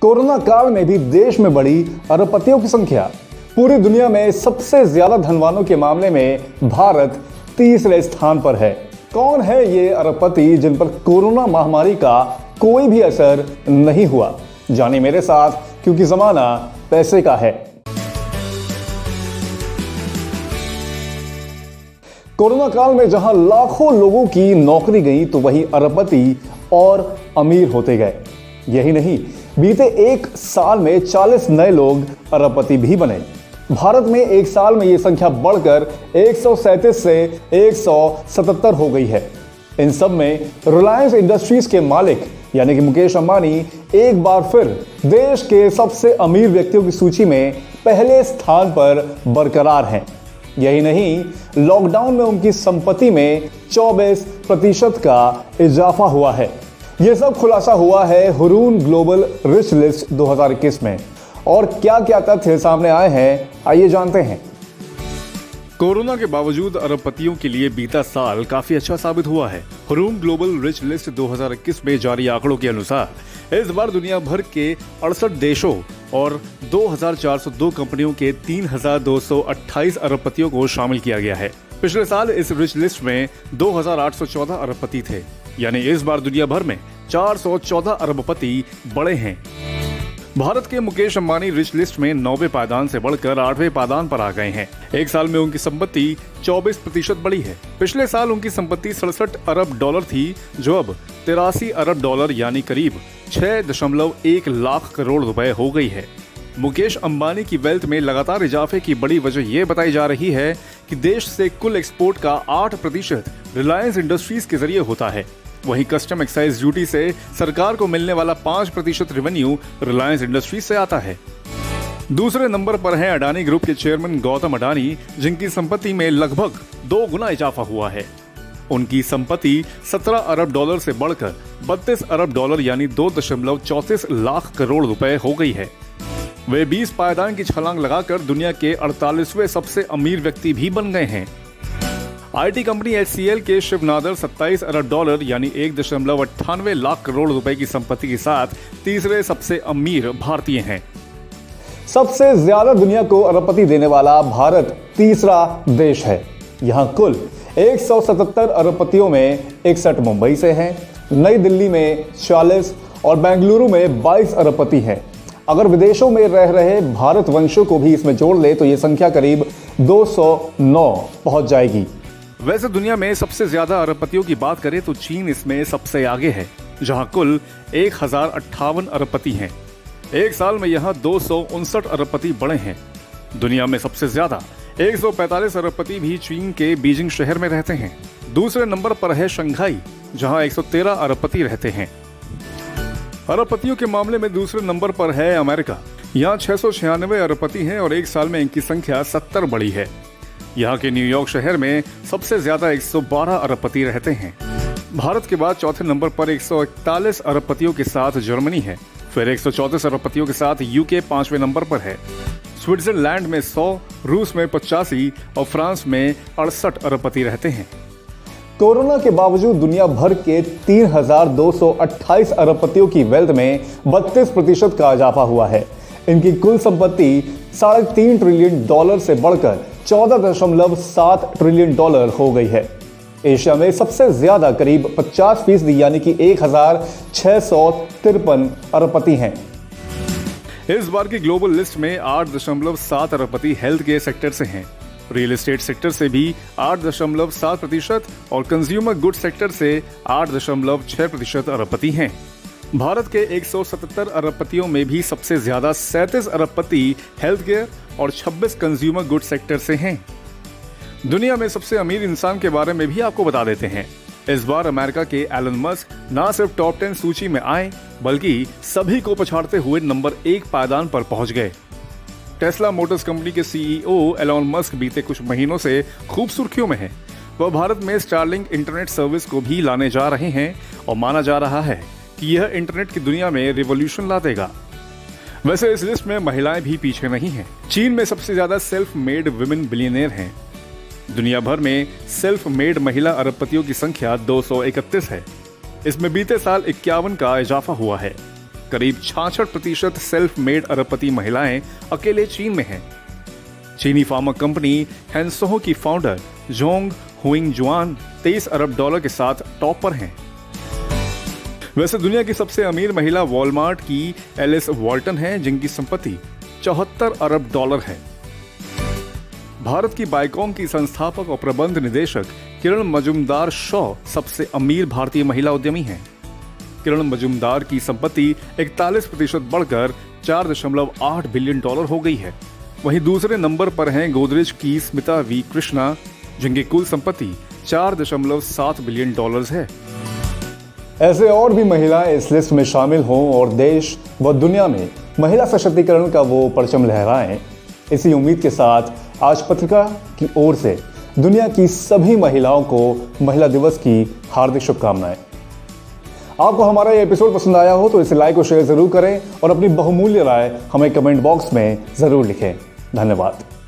Corona काल में भी देश में बढ़ी अरबपतियों की संख्या। पूरी दुनिया में सबसे ज्यादा धनवानों के मामले में भारत तीसरे स्थान पर है। कौन है ये अरबपति जिन पर कोरोना महामारी का कोई भी असर नहीं हुआ? जानिए मेरे साथ, क्योंकि जमाना पैसे का है। कोरोना काल में जहां लाखों लोगों की नौकरी गई, तो वहीं अरबपति और अमीर होते गए। यही नहीं, बीते एक साल में 40 नए लोग अरबपति भी बने। भारत में एक साल में यह संख्या बढ़कर 137 से 177 हो गई है। इन सब में रिलायंस इंडस्ट्रीज के मालिक यानी कि मुकेश अंबानी एक बार फिर देश के सबसे अमीर व्यक्तियों की सूची में पहले स्थान पर बरकरार हैं। यही नहीं, लॉकडाउन में उनकी संपत्ति में 24% का इजाफा हुआ है। यह सब खुलासा हुआ है हुरून ग्लोबल रिच लिस्ट 2021 में। और क्या क्या तथ्य सामने आए हैं, आइए जानते हैं। कोरोना के बावजूद अरबपतियों के लिए बीता साल काफी अच्छा साबित हुआ है। हुरून ग्लोबल रिच लिस्ट 2021 में जारी आंकड़ों के अनुसार इस बार दुनिया भर के 68 देशों और 2402 कंपनियों के 3228 अरबपतियों को शामिल किया गया है। पिछले साल इस रिच लिस्ट में 2814 अरबपति थे, यानी इस बार दुनिया भर में 414 अरबपति बड़े हैं। भारत के मुकेश अंबानी रिच लिस्ट में 9वें पायदान से बढ़कर 8वें पायदान पर आ गए हैं। एक साल में उनकी संपत्ति 24% बढ़ी है। पिछले साल उनकी संपत्ति 67 अरब डॉलर थी, जो अब 83 अरब डॉलर यानी करीब 6.1 लाख करोड़ रुपए हो गई है। मुकेश अंबानी की वेल्थ में लगातार इजाफे की बड़ी वजह यह बताई जा रही है कि देश से कुल एक्सपोर्ट का 8% रिलायंस इंडस्ट्रीज के जरिए होता है। वहीं कस्टम एक्साइज ड्यूटी से सरकार को मिलने वाला 5% रेवेन्यू रिलायंस इंडस्ट्रीज से आता है। दूसरे नंबर पर है अडानी ग्रुप के चेयरमैन गौतम अडानी, जिनकी संपत्ति में लगभग 2 गुना इजाफा हुआ है। उनकी संपत्ति 17 अरब डॉलर से बढ़कर 32 अरब डॉलर यानी 2.34 लाख करोड़ रुपए हो गई है। वे 20 पायदान की छलांग लगाकर दुनिया के 48वें सबसे अमीर व्यक्ति भी बन गए हैं। आईटी कंपनी HCL के शिव नादर 27 अरब डॉलर यानी 1.98 लाख करोड़ रुपए की संपत्ति के साथ तीसरे सबसे अमीर भारतीय हैं। सबसे ज्यादा दुनिया को अरबपति देने वाला भारत तीसरा देश है। यहां कुल 177 अरबपतियों में 61 मुंबई से हैं, नई दिल्ली में 40 और बेंगलुरु में 22 अरबपति हैं। अगर विदेशों में रह रहे भारतवंशियों को भी इसमें जोड़ ले तो यह संख्या करीब 209 पहुंच जाएगी। वैसे दुनिया में सबसे ज्यादा अरबपतियों की बात करें तो चीन इसमें सबसे आगे है, जहां कुल 1058 अरबपति हैं। एक साल में यहां 259 अरबपति बढ़े हैं। दुनिया में सबसे ज्यादा 145 अरबपति भी चीन के बीजिंग शहर में रहते हैं। दूसरे नंबर पर है शंघाई, जहां 113 अरबपति रहते हैं। अरबपतियों के मामले में दूसरे नंबर पर है अमेरिका। यहाँ 696 अरबपति हैं और एक साल में इनकी संख्या 70 बढ़ी है। यहाँ के न्यूयॉर्क शहर में सबसे ज्यादा 112 अरबपति रहते हैं। भारत के बाद चौथे नंबर पर 141 अरबपतियों के साथ जर्मनी है। फिर 134 अरबपतियों के साथ यूके 5वें नंबर पर है। स्विट्जरलैंड में 100, रूस में 85 और फ्रांस में 68 अरबपति रहते हैं। कोरोना के बावजूद दुनिया भर के 3228 अरबपतियों की वेल्थ में 32% का इजाफा हुआ है। इनकी कुल संपत्ति 3.5 ट्रिलियन डॉलर से बढ़कर 14.7 ट्रिलियन डॉलर हो गई है। एशिया में सबसे ज्यादा करीब 50% यानी कि 1653 अरबपति हैं। इस बार की ग्लोबल लिस्ट में 8.7 अरबपति हेल्थ केयर सेक्टर से हैं। रियल एस्टेट सेक्टर से भी 8.7% और कंज्यूमर गुड सेक्टर से 8.6% अरबपति हैं। भारत के 177 अरबपतियों में भी सबसे ज्यादा 37 अरबपति हेल्थ केयर और 26 कंज्यूमर गुड सेक्टर से हैं। दुनिया में सबसे अमीर इंसान के बारे में भी आपको बता देते हैं। इस बार अमेरिका के एलन मस्क न सिर्फ टॉप 10 सूची में आए, बल्कि सभी को पछाड़ते हुए नंबर 1 पायदान पर पहुंच गए। टेस्ला मोटर्स कंपनी के CEO एलन मस्क बीते कुछ महीनों से खूब सुर्खियों में हैं। वह भारत में स्टारलिंक इंटरनेट सर्विस को भी लाने जा रहे हैं और माना जा रहा है कि यह इंटरनेट की दुनिया में रिवॉल्यूशन ला देगा। वैसे इस लिस्ट में महिलाएं भी पीछे नहीं हैं। चीन में सबसे ज्यादा सेल्फ मेड विमेन बिलियनियर हैं। दुनिया भर में सेल्फ मेड महिला अरबपतियों की संख्या 231 है। इसमें बीते साल 51 का इजाफा हुआ है। करीब 66% सेल्फ मेड अरबपति महिलाएं अकेले चीन में हैं। चीनी फार्मा कंपनी हैंसोहो की फाउंडर जोंग हुइंग जुआन 23 अरब डॉलर के साथ टॉप पर हैं। वैसे दुनिया की सबसे अमीर महिला वॉलमार्ट की एलिस वॉल्टन है, जिनकी संपत्ति 74 अरब डॉलर है। भारत की बाइकॉम की संस्थापक और प्रबंध निदेशक किरण मजूमदार शॉ सबसे अमीर भारतीय महिला उद्यमी हैं। किरण मजूमदार की संपत्ति 41% बढ़कर 4.8 बिलियन डॉलर हो गई है। वहीं दूसरे नंबर पर हैं गोदरेज की स्मिता वी कृष्णा, जिनकी कुल संपत्ति 4.7 बिलियन डॉलर्स है। ऐसे और भी महिलाएं इस लिस्ट में शामिल हों और देश व दुनिया में महिला सशक्तिकरण का वो परचम लहराएं, इसी उम्मीद के साथ आज पत्रिका की ओर से दुनिया की सभी महिलाओं को महिला दिवस की हार्दिक शुभकामनाएं। आपको हमारा ये एपिसोड पसंद आया हो तो इसे लाइक और शेयर जरूर करें और अपनी बहुमूल्य राय हमें कमेंट बॉक्स में जरूर लिखें। धन्यवाद।